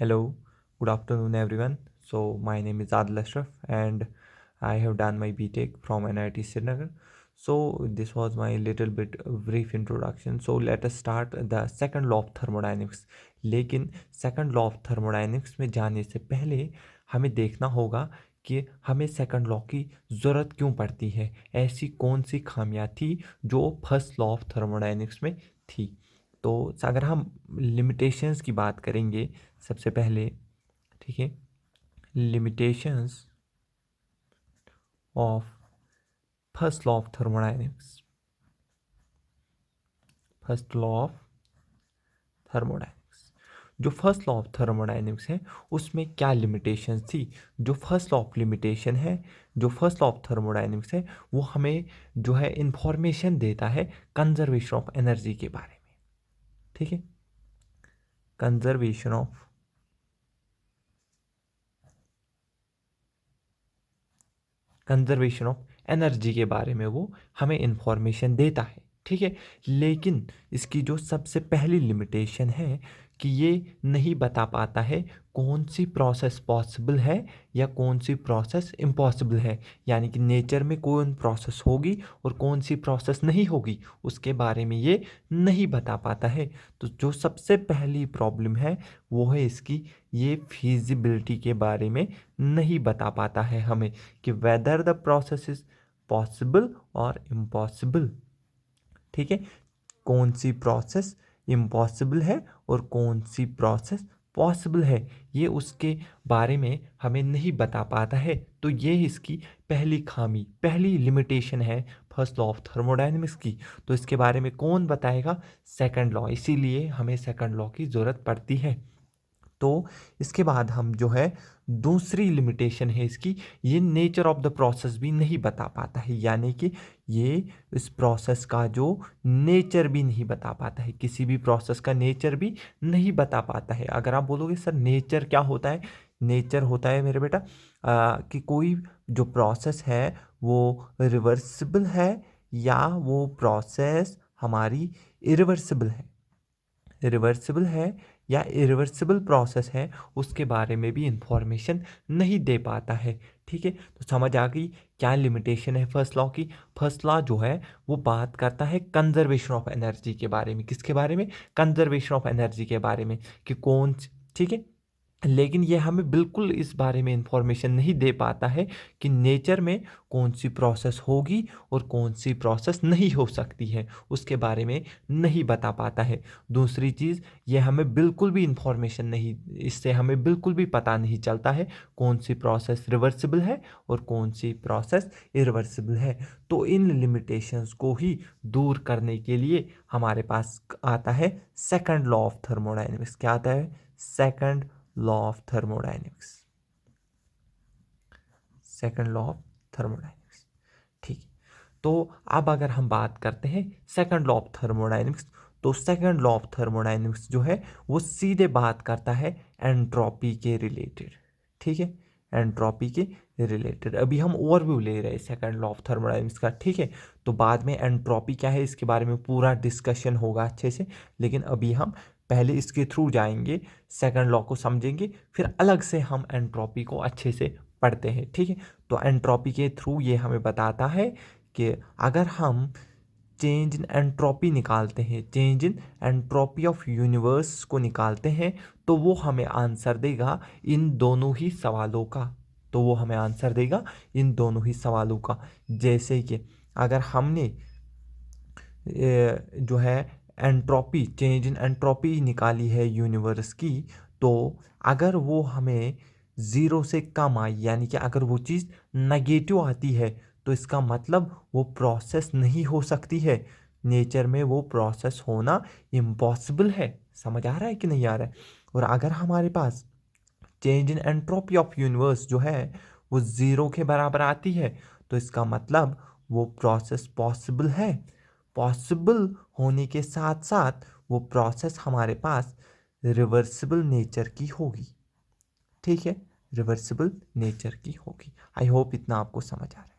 Hello, good afternoon, everyone. So, my name is Adil Ashraf, and I have done my BTech from NIT Srinagar. So, this was my little bit brief introduction. So, let us start the second law of thermodynamics. लेकिन second law of thermodynamics में जाने से पहले हमें देखना होगा कि हमें सेकंड लॉ की ज़रूरत क्यों पड़ती है, ऐसी कौन सी खामियां थी जो फर्स्ट लॉ ऑफ थर्मोडायनेमिक्स में थी। तो अगर हम लिमिटेशंस की बात करेंगे सबसे पहले, ठीक है, limitations of first law of thermodynamics, first law of thermodynamics. जो फर्स्ट लॉ ऑफ थर्मोडायनेमिक्स है उसमें क्या लिमिटेशंस थी। जो फर्स्ट लॉ ऑफ लिमिटेशन है, जो फर्स्ट लॉ ऑफ थर्मोडायनेमिक्स है, वो हमें जो है इंफॉर्मेशन देता है कंजर्वेशन ऑफ एनर्जी के बारे में। ठीक है, कंजर्वेशन ऑफ एनर्जी के बारे में वो हमें इंफॉर्मेशन देता है। ठीक है, लेकिन इसकी जो सबसे पहली लिमिटेशन है कि ये नहीं बता पाता है कौन सी प्रोसेस पॉसिबल है या कौन सी प्रोसेस इम्पॉसिबल है। यानी कि नेचर में कौन प्रोसेस होगी और कौन सी प्रोसेस नहीं होगी, उसके बारे में ये नहीं बता पाता है। तो जो सबसे पहली प्रॉब्लम है वो है इसकी, ये फिजिबिलिटी के बारे में नहीं बता पाता है हमें कि whether the process is possible और इम्पॉसिबल। ठीक है, कौन सी प्रोसेस इम्पॉसिबल है और कौन सी प्रोसेस पॉसिबल है, ये उसके बारे में हमें नहीं बता पाता है। तो ये इसकी पहली खामी, पहली लिमिटेशन है फर्स्ट लॉ ऑफ थर्मोडायनेमिक्स की। तो इसके बारे में कौन बताएगा? Second law. इसीलिए हमें सेकंड लॉ की ज़रूरत पड़ती है। तो इसके बाद हम जो है दूसरी लिमिटेशन है इसकी, ये नेचर ऑफ द प्रोसेस भी नहीं बता पाता है। यानी कि ये इस प्रोसेस का जो नेचर भी नहीं बता पाता है, किसी भी प्रोसेस का नेचर भी नहीं बता पाता है। अगर आप बोलोगे सर नेचर क्या होता है, नेचर होता है मेरे बेटा कि कोई जो प्रोसेस है वो रिवर्सिबल है या वो प्रोसेस हमारी इरिवर्सिबल है। रिवर्सिबल है या इरिवर्सिबल प्रोसेस है, उसके बारे में भी इंफॉर्मेशन नहीं दे पाता है। ठीक है, तो समझ आ गई क्या लिमिटेशन है फर्स्ट लॉ की। फर्स्ट लॉ जो है वो बात करता है कंजर्वेशन ऑफ एनर्जी के बारे में। किसके बारे में? कंजर्वेशन ऑफ एनर्जी के बारे में कि कौन, ठीक है, लेकिन ये हमें बिल्कुल इस बारे में इंफॉर्मेशन नहीं दे पाता है कि नेचर में कौन सी प्रोसेस होगी और कौन सी प्रोसेस नहीं हो सकती है, उसके बारे में नहीं बता पाता है। दूसरी चीज़, ये हमें बिल्कुल भी इंफॉर्मेशन नहीं, इससे हमें बिल्कुल भी पता नहीं चलता है कौन सी प्रोसेस रिवर्सिबल है और कौन सी प्रोसेस इरिवर्सिबल है। तो इन लिमिटेशंस को ही दूर करने के लिए हमारे पास आता है सेकंड लॉ ऑफ थर्मोडायनेमिक्स। क्या आता है? Second law of thermodynamics, second law of thermodynamics. ठीक है, तो अब अगर हम बात करते हैं सेकंड लॉ ऑफ थर्मोडायनेमिक्स, तो सेकंड लॉ ऑफ थर्मोडायनेमिक्स जो है वो सीधे बात करता है एंट्रोपी के रिलेटेड। ठीक है, एंट्रोपी के रिलेटेड अभी हम ओवरव्यू ले रहे हैं सेकंड लॉ ऑफ थर्मोडायनेमिक्स का। ठीक है, तो बाद में एंट्रोपी क्या है इसके बारे में पूरा डिस्कशन होगा अच्छे से, लेकिन अभी हम पहले इसके थ्रू जाएंगे, सेकंड लॉ को समझेंगे, फिर अलग से हम एंट्रोपी को अच्छे से पढ़ते हैं। ठीक है, तो एंट्रोपी के थ्रू ये हमें बताता है कि अगर हम चेंज इन एंट्रोपी निकालते हैं, change in entropy of universe को निकालते हैं, तो वो हमें आंसर देगा इन दोनों ही सवालों का। तो वो हमें आंसर देगा इन दोनों ही सवालों का। जैसे कि अगर हमने जो है एंट्रोपी, चेंज इन एंट्रोपी निकाली है यूनिवर्स की, तो अगर वो हमें ज़ीरो से कम आई, यानी कि अगर वो चीज़ नेगेटिव आती है, तो इसका मतलब वो प्रोसेस नहीं हो सकती है। नेचर में वो प्रोसेस होना इम्पॉसिबल है। समझ आ रहा है कि नहीं आ रहा है? और अगर हमारे पास change in entropy of universe जो है वो ज़ीरो के बराबर आती है, तो इसका मतलब वो प्रोसेस पॉसिबल है। पॉसिबल होने के साथ साथ वो प्रोसेस हमारे पास रिवर्सिबल नेचर की होगी। ठीक है, रिवर्सिबल नेचर की होगी। आई होप इतना आपको समझ आ रहा है।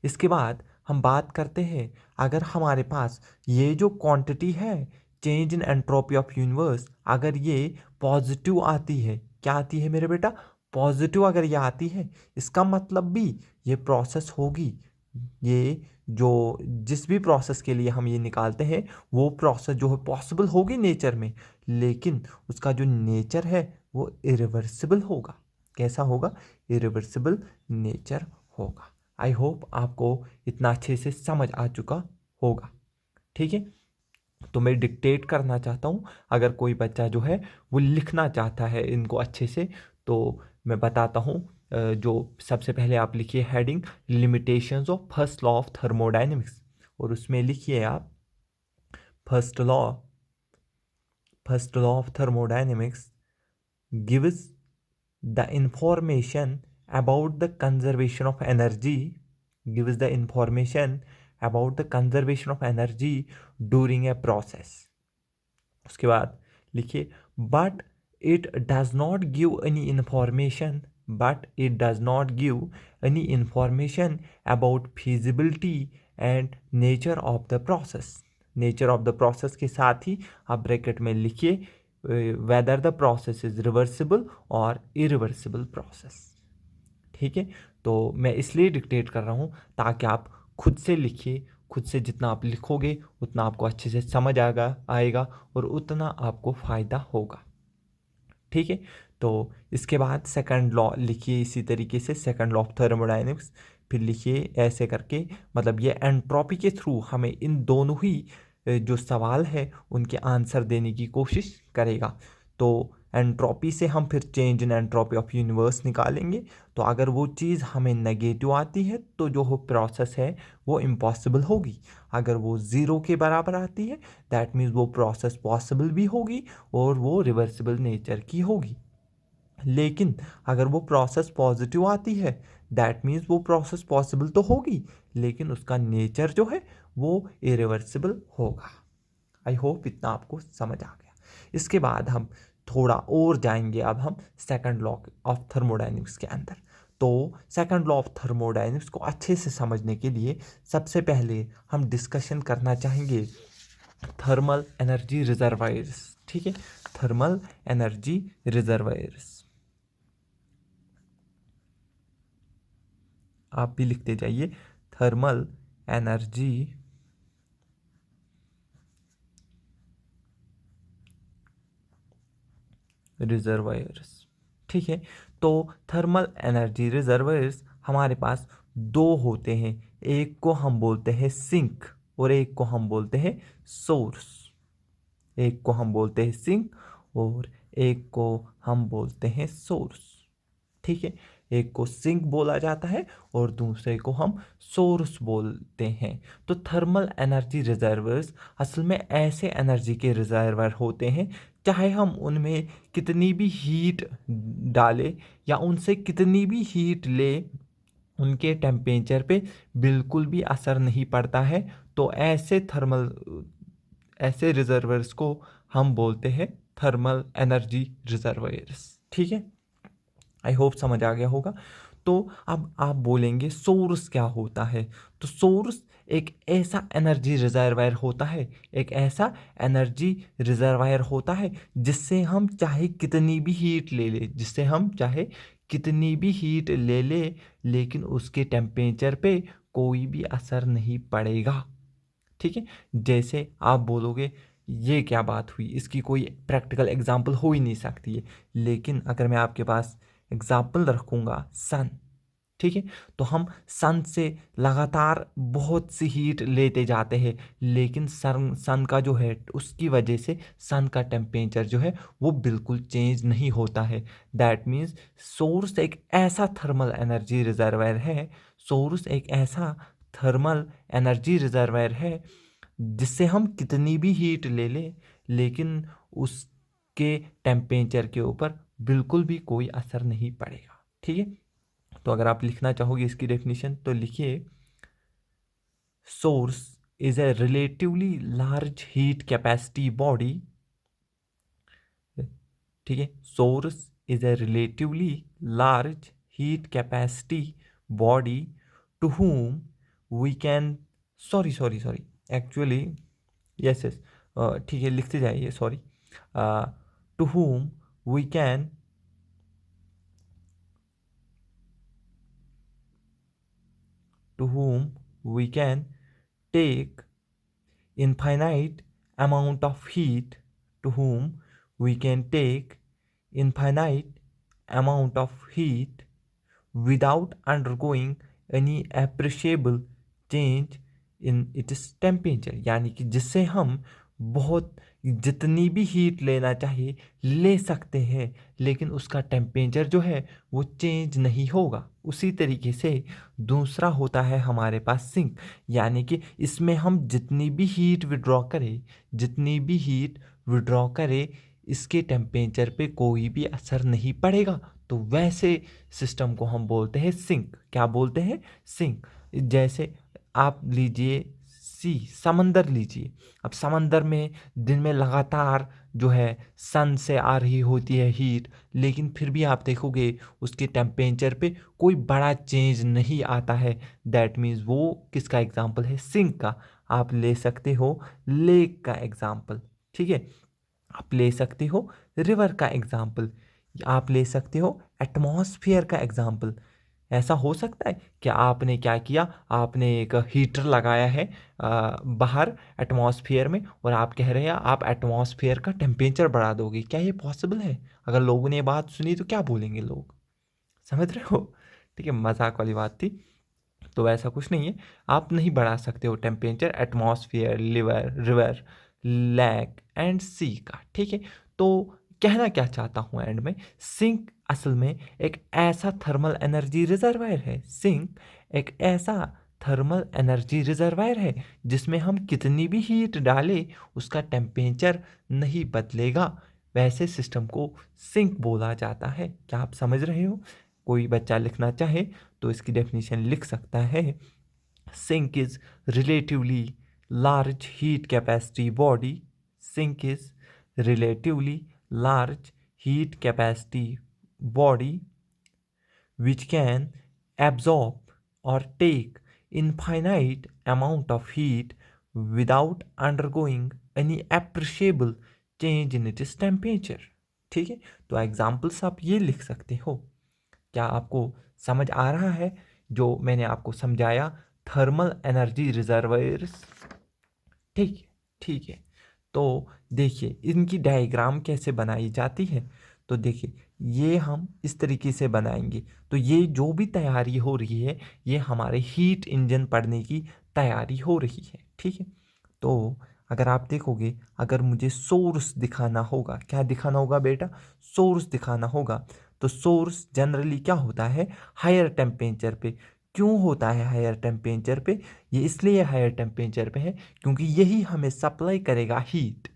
इसके बाद हम बात करते हैं, अगर हमारे पास ये जो क्वांटिटी है change in entropy of universe अगर ये पॉजिटिव आती है, क्या आती है मेरे बेटा, पॉजिटिव अगर ये आती है, इसका मतलब भी ये प्रोसेस होगी, ये जो जिस भी प्रोसेस के लिए हम ये निकालते हैं वो प्रोसेस जो है पॉसिबल होगी नेचर में, लेकिन उसका जो नेचर है वो इरिवर्सिबल होगा। कैसा होगा, इरिवर्सिबल नेचर होगा। आई होप आपको इतना अच्छे से समझ आ चुका होगा। ठीक है, तो मैं डिक्टेट करना चाहता हूँ, अगर कोई बच्चा जो है वो लिखना चाहता है इनको अच्छे से, तो मैं बताता हूँ। जो सबसे पहले आप लिखिए heading limitations of first law of thermodynamics, और उसमें लिखिए आप first law of thermodynamics gives the information about the conservation of energy, gives the information about the conservation of energy during a process। उसके बाद लिखिए but it does not give any information about feasibility and nature of the process। Nature of the process के साथ ही आप bracket में लिखिए whether the process is reversible और irreversible process। ठीक है, तो मैं इसलिए डिक्टेट कर रहा हूँ ताकि आप खुद से लिखिए, खुद से जितना आप लिखोगे उतना आपको अच्छे से समझ आएगा और उतना आपको फ़ायदा होगा। ठीक है, तो इसके बाद सेकंड लॉ लिखिए इसी तरीके से, सेकंड लॉ ऑफ थर्मोडायनेमिक्स, फिर लिखिए ऐसे करके, मतलब ये एंट्रोपी के थ्रू हमें इन दोनों ही जो सवाल है उनके आंसर देने की कोशिश करेगा। तो एंट्रोपी से हम फिर change in entropy of universe निकालेंगे। तो अगर वो चीज़ हमें नेगेटिव आती है तो जो हो प्रोसेस है वो इम्पॉसिबल होगी। अगर वो ज़ीरो के बराबर आती है दैट मीन्स वो प्रोसेस पॉसिबल भी होगी और वो रिवर्सिबल नेचर की होगी। लेकिन अगर वो प्रोसेस पॉजिटिव आती है दैट मीन्स वो प्रोसेस पॉसिबल तो होगी लेकिन उसका नेचर जो है वो इरिवर्सिबल होगा। आई होप इतना आपको समझ आ गया। इसके बाद हम थोड़ा और जाएंगे, अब हम सेकंड लॉ ऑफ थर्मोडायनेमिक्स के अंदर। तो सेकंड लॉ ऑफ थर्मोडायनेमिक्स को अच्छे से समझने के लिए सबसे पहले हम डिस्कशन करना चाहेंगे थर्मल एनर्जी रिजर्वायर्स। ठीक है, थर्मल एनर्जी रिजर्वायर्स आप भी लिखते जाइए, थर्मल एनर्जी रिजर्वायर्स। ठीक है, तो थर्मल एनर्जी रिजर्वायर्स हमारे पास दो होते हैं, एक को हम बोलते हैं सिंक और एक को हम बोलते हैं सोर्स। एक को हम बोलते हैं सिंक और एक को हम बोलते हैं सोर्स। ठीक है, एक को सिंक बोला जाता है और दूसरे को हम सोर्स बोलते हैं। तो थर्मल एनर्जी रिजर्वर्स असल में ऐसे एनर्जी के रिजर्वर होते हैं, चाहे हम उनमें कितनी भी हीट डालें या उनसे कितनी भी हीट ले, उनके टेम्परेचर पे बिल्कुल भी असर नहीं पड़ता है। तो ऐसे रिजर्वर्स को हम बोलते हैं थर्मल एनर्जी रिजर्वायर्स। ठीक है, आई होप समझ आ गया होगा। तो अब आप बोलेंगे सोर्स क्या होता है, तो सोर्स एक ऐसा एनर्जी रिजर्वायर होता है, एक ऐसा एनर्जी रिजर्वायर होता है जिससे हम चाहे कितनी भी हीट ले ले, जिससे हम चाहे कितनी भी हीट ले ले लेकिन उसके टेम्परेचर पे कोई भी असर नहीं पड़ेगा। ठीक है, जैसे आप बोलोगे ये क्या बात हुई, इसकी कोई प्रैक्टिकल एग्जांपल हो ही नहीं सकती है, लेकिन अगर मैं आपके पास एग्जाम्पल रखूँगा सन। ठीक है, तो हम सन से लगातार बहुत सी हीट लेते जाते हैं लेकिन सन का जो है उसकी वजह से सन का टेम्परेचर जो है वो बिल्कुल चेंज नहीं होता है। दैट मीन्स सोर्स एक ऐसा थर्मल एनर्जी रिजर्वायर है, सोर्स एक ऐसा थर्मल एनर्जी रिजर्वायर है जिससे हम कितनी भी हीट ले लें लेकिन उसके टेम्परेचर के ऊपर बिल्कुल भी कोई असर नहीं पड़ेगा। ठीक है, तो अगर आप लिखना चाहोगे इसकी डेफिनेशन तो लिखिए source is a relatively large heat capacity body. ठीक है, source is a relatively large heat capacity body to whom we can, sorry, actually, yes, ठीक है, लिखते जाइए, sorry. To whom we can to whom we can take infinite amount of heat, to whom we can take infinite amount of heat without undergoing any appreciable change in its temperature, यानी कि जिससे हम बहुत जितनी भी heat लेना चाहिए ले सकते हैं, लेकिन उसका टेम्परेचर जो है वो चेंज नहीं होगा। उसी तरीके से दूसरा होता है हमारे पास सिंक, यानी कि इसमें हम जितनी भी हीट विड्रॉ करें इसके टेम्परेचर पे कोई भी असर नहीं पड़ेगा। तो वैसे सिस्टम को हम बोलते हैं सिंक। क्या बोलते हैं? सिंक। जैसे आप लीजिए समंदर लीजिए। अब समंदर में दिन में लगातार जो है सन से आ रही होती है हीट, लेकिन फिर भी आप देखोगे उसके टेम्परेचर पे कोई बड़ा चेंज नहीं आता है। दैट मीन्स वो किसका एग्जाम्पल है? सिंक का। आप ले सकते हो लेक का एग्जाम्पल, ठीक है। आप ले सकते हो रिवर का एग्जाम्पल, आप ले सकते हो एटमॉस्फेयर का एग्जाम्पल। ऐसा हो सकता है कि आपने क्या किया, आपने एक हीटर लगाया है बाहर एटमॉस्फेयर में, और आप कह रहे हैं आप एटमॉस्फेयर का टेम्परेचर बढ़ा दोगे। क्या ये पॉसिबल है? अगर लोगों ने ये बात सुनी तो क्या बोलेंगे लोग? समझ रहे हो? ठीक है, मजाक वाली बात थी। तो ऐसा कुछ नहीं है, आप नहीं बढ़ा सकते हो temperature atmosphere, river, lake and sea का, ठीक है। तो कहना क्या चाहता हूँ एंड में, सिंक असल में एक ऐसा थर्मल एनर्जी रिजर्वायर है। सिंक एक ऐसा थर्मल एनर्जी रिजर्वायर है जिसमें हम कितनी भी हीट डालें उसका टेम्परेचर नहीं बदलेगा। वैसे सिस्टम को सिंक बोला जाता है। क्या आप समझ रहे हो? कोई बच्चा लिखना चाहे तो इसकी डेफिनेशन लिख सकता है। Sink is relatively large heat capacity body. Sink is relatively large heat capacity body which can absorb or take infinite amount of heat without undergoing any appreciable change in its temperature। ठीक है, तो examples आप ये लिख सकते हो। क्या आपको समझ आ रहा है जो मैंने आपको समझाया? थर्मल एनर्जी रिजर्वायर्स, ठीक है, ठीक है। तो देखिए इनकी डायग्राम कैसे बनाई जाती है। तो देखिए ये हम इस तरीके से बनाएंगे। तो ये जो भी तैयारी हो रही है ये हमारे हीट इंजन पढ़ने की तैयारी हो रही है, ठीक है। तो अगर आप देखोगे, अगर मुझे सोर्स दिखाना होगा, क्या दिखाना होगा बेटा? सोर्स दिखाना होगा। तो सोर्स जनरली क्या होता है? हायर टेम्परेचर पे। क्यों होता है हायर टेम्परेचर पे? ये इसलिए हायर टेम्परेचर पे है क्योंकि यही हमें सप्लाई करेगा हीट,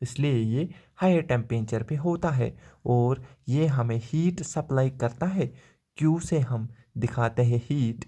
इसलिए ये हायर टेम्परेचर पे होता है और ये हमें हीट सप्लाई करता है। क्यू से हम दिखाते हैं हीट,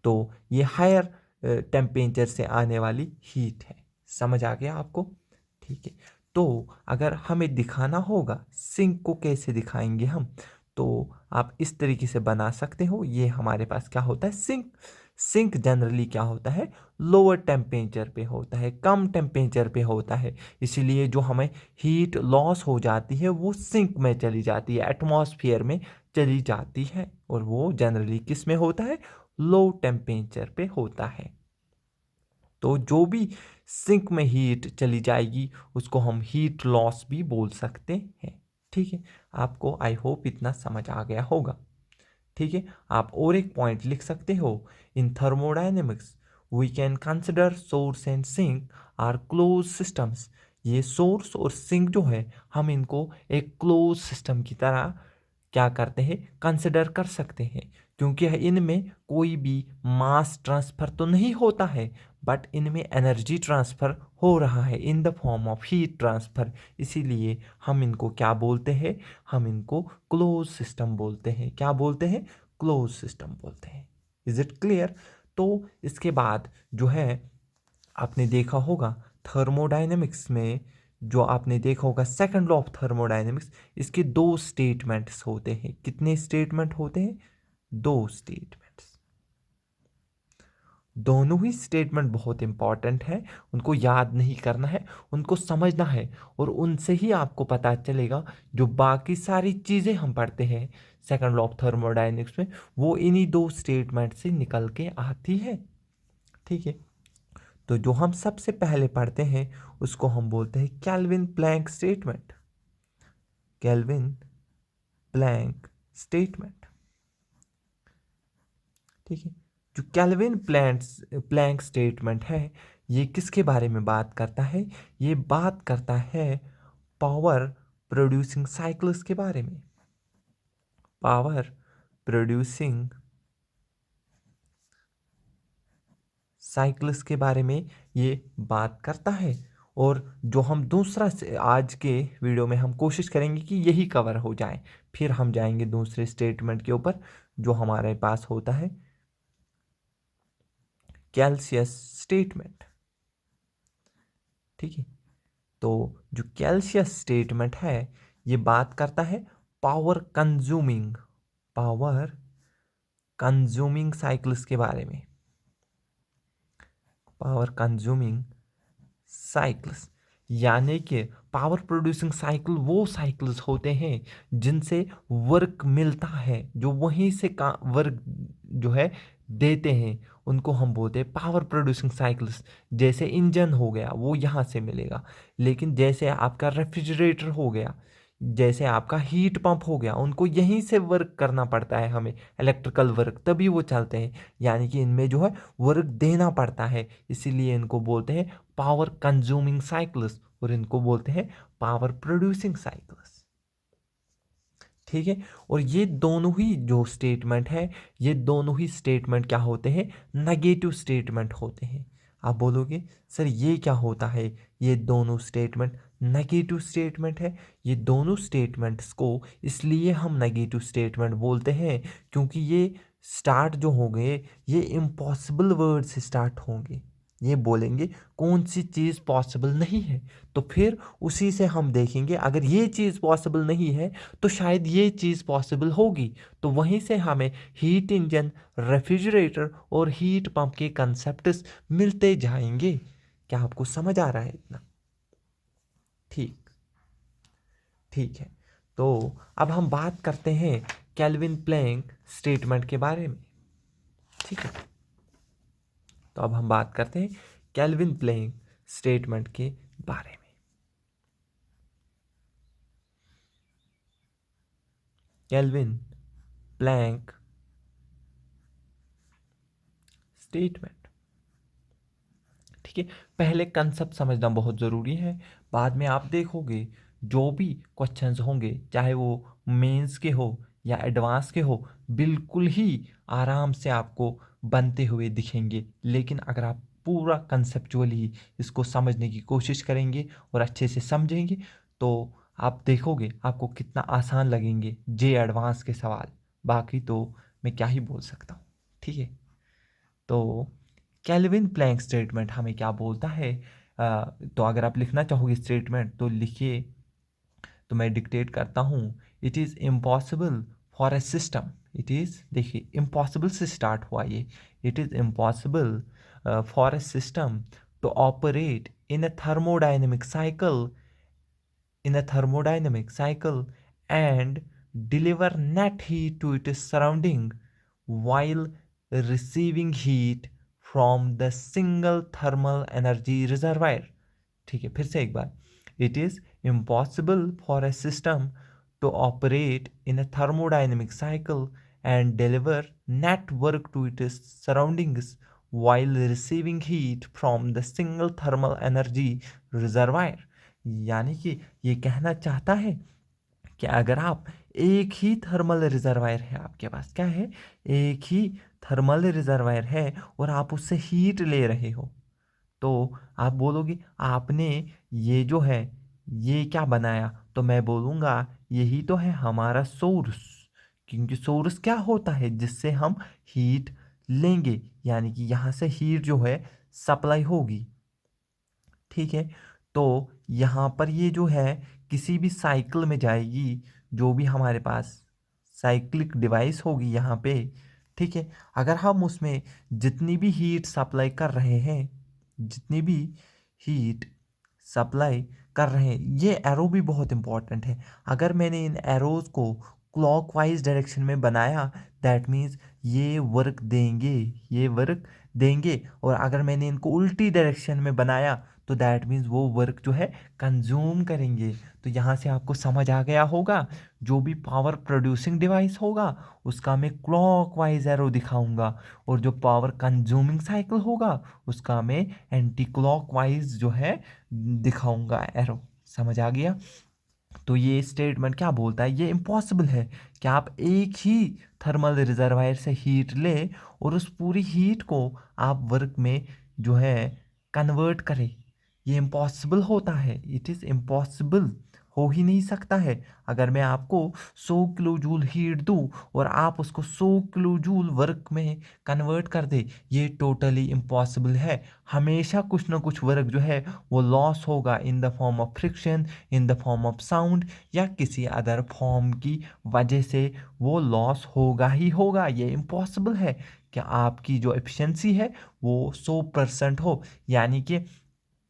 तो ये हायर टेम्परेचर से आने वाली हीट है। समझ आ गया आपको? ठीक है। तो अगर हमें दिखाना होगा सिंक को कैसे दिखाएंगे हम, तो आप इस तरीके से बना सकते हो। ये हमारे पास क्या होता है? सिंक। सिंक जनरली क्या होता है? लोअर टेम्परेचर पे होता है, कम टेम्परेचर पे होता है। इसीलिए जो हमें हीट लॉस हो जाती है वो सिंक में चली जाती है, एटमॉस्फेयर में चली जाती है, और वो जनरली किस में होता है? लो टेम्परेचर पे होता है। तो जो भी सिंक में हीट चली जाएगी उसको हम हीट लॉस भी बोल सकते हैं, ठीक है। आपको आई होप इतना समझ आ गया होगा, ठीक है। आप और एक पॉइंट लिख सकते हो, in thermodynamics we can consider source and sink are close systems. ये सोर्स और सिंक जो है हम इनको एक क्लोज सिस्टम की तरह क्या करते हैं? कंसिडर कर सकते हैं, क्योंकि इनमें कोई भी मास ट्रांसफर तो नहीं होता है, बट इनमें एनर्जी ट्रांसफर हो रहा है in the form of heat transfer. इसीलिए हम इनको क्या बोलते हैं? हम इनको क्लोज सिस्टम बोलते हैं। क्या बोलते हैं? क्लोज सिस्टम बोलते हैं। Is it clear? तो इसके बाद जो है आपने देखा होगा थर्मोडायनेमिक्स में, जो आपने देखा होगा सेकंड लॉ ऑफ थर्मोडायनेमिक्स, इसके दो स्टेटमेंट्स होते हैं। कितने स्टेटमेंट होते हैं? दो स्टेटमेंट्स। दोनों ही स्टेटमेंट बहुत इंपॉर्टेंट है, उनको याद नहीं करना है, उनको समझना है, और उनसे ही आपको पता चलेगा जो बाकी सारी चीज़ें हम पढ़ते हैं सेकंड लॉ ऑफ थर्मोडायनेमिक्स में, वो इन्हीं दो स्टेटमेंट से निकल के आती है। ठीक है, तो जो हम सबसे पहले पढ़ते हैं उसको हम बोलते हैं Kelvin Planck statement. Kelvin Planck statement. ठीक है, जो केल्विन प्लैंक स्टेटमेंट है ये किसके बारे में बात करता है? ये बात करता है पावर प्रोड्यूसिंग साइकिल्स के बारे में। पावर प्रोड्यूसिंग साइकिल्स के बारे में ये बात करता है। और जो हम दूसरा आज के वीडियो में हम कोशिश करेंगे कि यही कवर हो जाए, फिर हम जाएंगे दूसरे स्टेटमेंट के ऊपर जो हमारे पास होता है कैल्सियस स्टेटमेंट। ठीक है, तो जो कैल्सियस स्टेटमेंट है ये बात करता है पावर कंज्यूमिंग साइकिल्स के बारे में। पावर कंज्यूमिंग साइकिल्स यानी कि पावर प्रोड्यूसिंग साइकिल वो साइकिल्स होते हैं जिनसे वर्क मिलता है, जो वहीं से का वर्क जो है देते हैं, उनको हम बोलते हैं पावर प्रोड्यूसिंग साइकिल्स। जैसे इंजन हो गया वो यहाँ से मिलेगा, लेकिन जैसे आपका रेफ्रिजरेटर हो गया, जैसे आपका हीट पंप हो गया, उनको यहीं से वर्क करना पड़ता है हमें, इलेक्ट्रिकल वर्क, तभी वो चलते हैं। यानी कि इनमें जो है वर्क देना पड़ता है, इसीलिए इनको बोलते हैं पावर कंज्यूमिंग साइकिल्स और इनको बोलते हैं पावर प्रोड्यूसिंग साइकिल्स। ठीक है, और ये दोनों ही जो स्टेटमेंट है, ये दोनों ही स्टेटमेंट क्या होते हैं? नेगेटिव स्टेटमेंट होते हैं। आप बोलोगे सर ये क्या होता है? ये दोनों स्टेटमेंट नेगेटिव स्टेटमेंट है। ये दोनों स्टेटमेंट्स को इसलिए हम नेगेटिव स्टेटमेंट बोलते हैं क्योंकि ये स्टार्ट जो होंगे ये इम्पॉसिबल वर्ड से स्टार्ट होंगे। ये बोलेंगे कौन सी चीज़ पॉसिबल नहीं है, तो फिर उसी से हम देखेंगे अगर ये चीज़ पॉसिबल नहीं है तो शायद ये चीज़ पॉसिबल होगी, तो वहीं से हमें हीट इंजन, रेफ्रिजरेटर और हीट पंप के कंसेप्ट्स मिलते जाएंगे। क्या आपको समझ आ रहा है इतना? ठीक ठीक है, तो अब हम बात करते हैं केल्विन प्लैंक स्टेटमेंट के बारे में। ठीक है, तो अब हम बात करते हैं केल्विन प्लैंक स्टेटमेंट के बारे में। Kelvin Planck statement. ठीक है, पहले कंसेप्ट समझना बहुत ज़रूरी है। बाद में आप देखोगे जो भी क्वेश्चंस होंगे चाहे वो मेंस के हो या एडवांस के हो, बिल्कुल ही आराम से आपको बनते हुए दिखेंगे। लेकिन अगर आप पूरा कंसेप्चुअली इसको समझने की कोशिश करेंगे और अच्छे से समझेंगे तो आप देखोगे आपको कितना आसान लगेंगे जे एडवांस के सवाल। बाकी तो मैं क्या ही बोल सकता हूँ। ठीक है, तो केल्विन प्लैंक स्टेटमेंट हमें क्या बोलता है? तो अगर आप लिखना चाहोगे स्टेटमेंट तो लिखिए, तो मैं डिक्टेट करता हूँ। It is impossible for a system. It is, देखिए इम्पॉसिबल से स्टार्ट हुआ ये। It is impossible for a system to operate in a thermodynamic cycle and deliver net heat to its surrounding while receiving heat from the single thermal energy reservoir। ठीक है, फिर से एक बार। It is impossible for a system to operate in a thermodynamic cycle and deliver net work to its surroundings while receiving heat from the single thermal energy reservoir। यानी कि ये कहना चाहता है कि अगर आप एक ही थर्मल रिजर्वायर है, आपके पास क्या है? एक ही थर्मल रिजर्वायर है और आप उससे हीट ले रहे हो, तो आप बोलोगे आपने ये जो है ये क्या बनाया? तो मैं बोलूँगा यही तो है हमारा सोर्स, क्योंकि सोर्स क्या होता है जिससे हम हीट लेंगे, यानी कि यहाँ से हीट जो है सप्लाई होगी। ठीक है, तो यहाँ पर ये जो है किसी भी साइकिल में जाएगी, जो भी हमारे पास साइक्लिक डिवाइस होगी यहाँ पे, ठीक है। अगर हम उसमें जितनी भी हीट सप्लाई कर रहे हैं, जितनी भी हीट सप्लाई कर रहे हैं, ये एरो भी बहुत इंपॉर्टेंट है। अगर मैंने इन एरोज को क्लॉकवाइज डायरेक्शन में बनाया, दैट मीन्स ये वर्क देंगे, ये वर्क देंगे। और अगर मैंने इनको उल्टी डायरेक्शन में बनाया तो दैट मीन्स वो वर्क जो है कंज्यूम करेंगे। तो यहाँ से आपको समझ आ गया होगा, जो भी पावर प्रोड्यूसिंग डिवाइस होगा उसका मैं क्लॉकवाइज एरो दिखाऊंगा, और जो पावर कंज्यूमिंग साइकिल होगा उसका मैं एंटी क्लॉकवाइज जो है दिखाऊंगा एरो। समझ आ गया। तो ये स्टेटमेंट क्या बोलता है, ये इम्पॉसिबल है कि आप एक ही थर्मल रिजर्वायर से हीट ले और उस पूरी हीट को आप वर्क में जो है कन्वर्ट करें। ये इम्पॉसिबल होता है, इट इज़ इम्पॉसिबल, हो ही नहीं सकता है। अगर मैं आपको 100 किलो जूल हीट दूँ और आप उसको 100 किलो जूल वर्क में कन्वर्ट कर दे, ये टोटली इम्पॉसिबल है। हमेशा कुछ ना कुछ वर्क जो है वो लॉस होगा in the form of friction, in the form of sound, या किसी अदर फॉर्म की वजह से वो लॉस होगा ही होगा। ये इम्पॉसिबल है कि आपकी जो एफिशिएंसी है वो 100% हो, यानी कि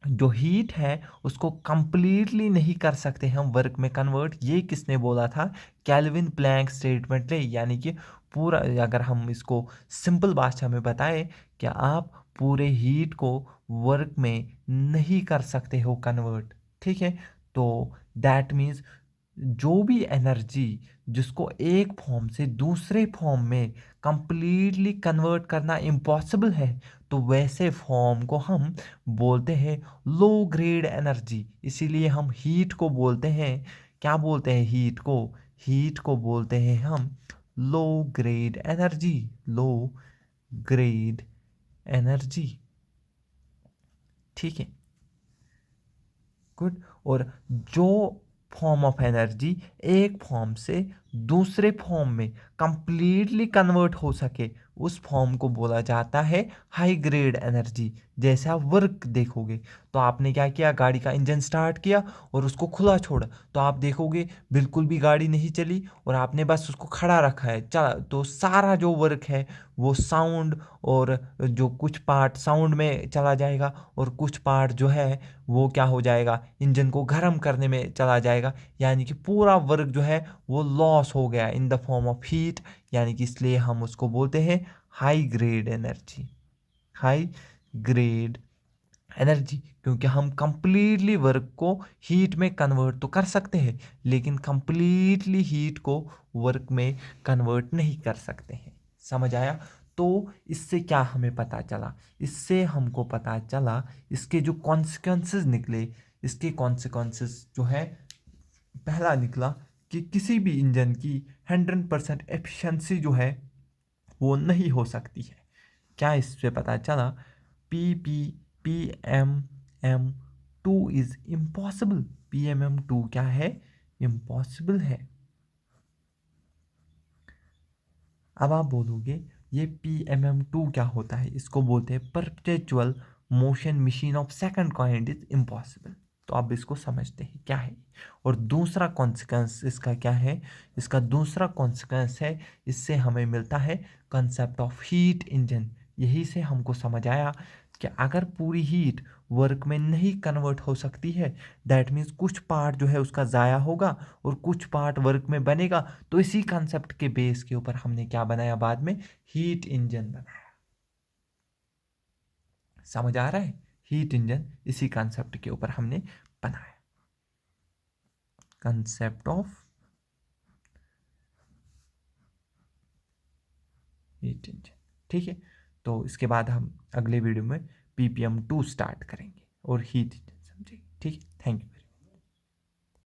जो हीट है उसको कंप्लीटली नहीं कर सकते हम वर्क में कन्वर्ट। ये किसने बोला था, कैल्विन प्लैंक स्टेटमेंट ने। यानी कि पूरा, अगर हम इसको सिंपल भाषा में बताएं कि आप पूरे हीट को वर्क में नहीं कर सकते हो कन्वर्ट, ठीक है। तो दैट मीन्स जो भी एनर्जी जिसको एक फॉर्म से दूसरे फॉर्म में कंप्लीटली कन्वर्ट करना इम्पॉसिबल है, तो वैसे फॉर्म को हम बोलते हैं लो ग्रेड एनर्जी। इसीलिए हम हीट को बोलते हैं, क्या बोलते हैं हीट को, हीट को बोलते हैं हम low grade energy, low grade energy, ठीक है। गुड। और जो फॉर्म ऑफ एनर्जी एक फॉर्म से दूसरे फॉर्म में कंप्लीटली कन्वर्ट हो सके, उस फॉर्म को बोला जाता है हाई ग्रेड एनर्जी। जैसे आप वर्क देखोगे तो आपने क्या किया, गाड़ी का इंजन स्टार्ट किया और उसको खुला छोड़ा, तो आप देखोगे बिल्कुल भी गाड़ी नहीं चली और आपने बस उसको खड़ा रखा है, चला, तो सारा जो वर्क है वो साउंड, और जो कुछ पार्ट साउंड में चला जाएगा और कुछ पार्ट जो है वो क्या हो जाएगा, इंजन को गर्म करने में चला जाएगा। यानी कि पूरा वर्क जो है वो लॉस हो गया in the form of heat. यानी कि इसलिए हम उसको बोलते हैं high grade energy, high grade energy. क्योंकि हम कंप्लीटली वर्क को हीट में कन्वर्ट तो कर सकते हैं, लेकिन कंप्लीटली हीट को वर्क में कन्वर्ट नहीं कर सकते हैं। समझ आया। तो इससे क्या हमें पता चला, इससे हमको पता चला, इसके जो कॉन्सिक्वेंसेस निकले, इसके कॉन्सिक्वेंसेस जो है, पहला निकला कि किसी भी इंजन की 100% एफिशिएंसी जो है वो नहीं हो सकती है। क्या इससे पता चला, PPPMM2 इज इम्पॉसिबल। PMM2 क्या है, इम्पॉसिबल है। अब आप बोलोगे ये PMM2 क्या होता है, इसको बोलते हैं perpetual motion machine of second kind is impossible. तो आप इसको समझते हैं क्या है। और दूसरा कॉन्सिक्वेंस इसका क्या है, इसका दूसरा कॉन्सिक्वेंस है, इससे हमें मिलता है कंसेप्ट ऑफ हीट इंजन। यही से हमको समझ आया कि अगर पूरी हीट वर्क में नहीं कन्वर्ट हो सकती है, दैट मीन्स कुछ पार्ट जो है उसका ज़ाया होगा और कुछ पार्ट वर्क में बनेगा। तो इसी कंसेप्ट के बेस के ऊपर हमने क्या बनाया, बाद में हीट इंजन बनाया। समझ आ रहा है, हीट इंजन इसी कंसेप्ट के ऊपर हमने बनाया, कंसेप्ट ऑफ हीट इंजन, ठीक है। तो इसके बाद हम अगले वीडियो में PPM2 स्टार्ट करेंगे और हीट इंजन समझेंगे, ठीक है। Thank you.